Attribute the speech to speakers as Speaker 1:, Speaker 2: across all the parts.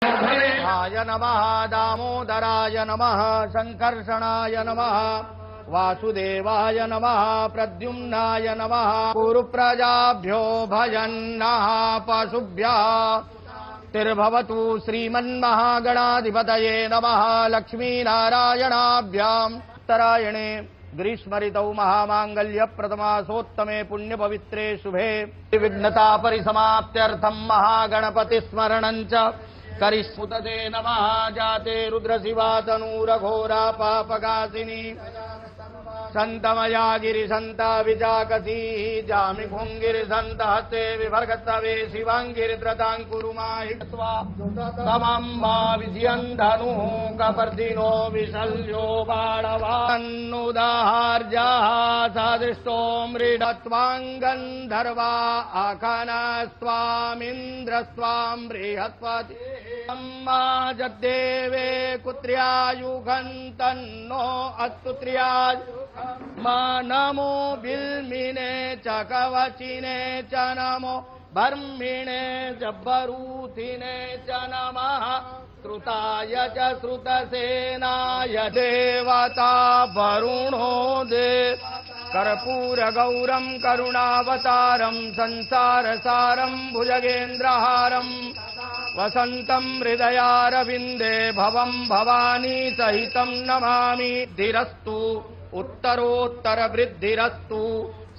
Speaker 1: आय नमः दामोदराय नमः संकर्षणाय नमः वासुदेवाय नमः प्रद्युम्नाय नमः कुरुप्रजाभ्यो भजन्नः पशुभ्यः तिर्भवतु श्रीमन्महागणाधिपतये नमः लक्ष्मीनारायणाभ्याम् उत्तरायणे ग्रीष्मऋतौ महामांगल्यप्रथमासोत्तमे पुण्यपवित्रे शुभे विघ्नता परिसमाप्त्यर्थं महागणपतिस्मरणं च करिष्मुतते नमः जाते रुद्रशिवातनूरघोरा पापकासिनी संतमया गिरिसंता विजाकसी जामि भुंगिरिसंत हस्ते विभर्गतवे शिवांगिरिद्रतांकुरुमाहित्वा तमं मा विजयन्धनुः कपर्दिनो विशल्यो बाणवान्नुदाहार्याः सादृष्टो मृडत्वाङ्गन्धर्वा आखानस्त्वामिन्द्रस्त्वां बृहत्पति अम्मा जद्देवे कुत्र्यायुगन्तन्नो अस्तुत्र्याय मा नमो बिल्मिने च कवचिने च नमो बर्मिणे जब्बरूथिने च नमः श्रुताय च श्रुतसेनाय देवता वरुणो देव कर्पूरगौरं करुणावतारं संसारसारं भुजगेन्द्रहारं वसन्तं हृदयारविन्दे भवं भवानी सहितं नमामि धीरस्तु उत्तरोत्तरवृद्धिरस्तु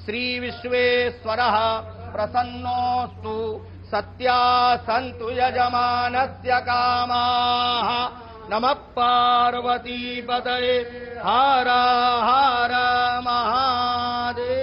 Speaker 1: श्रीविश्वेश्वरः प्रसन्नोऽस्तु सत्या सन्तु यजमानस्य कामाः नमः पार्वतीपतये हर हर महादेव।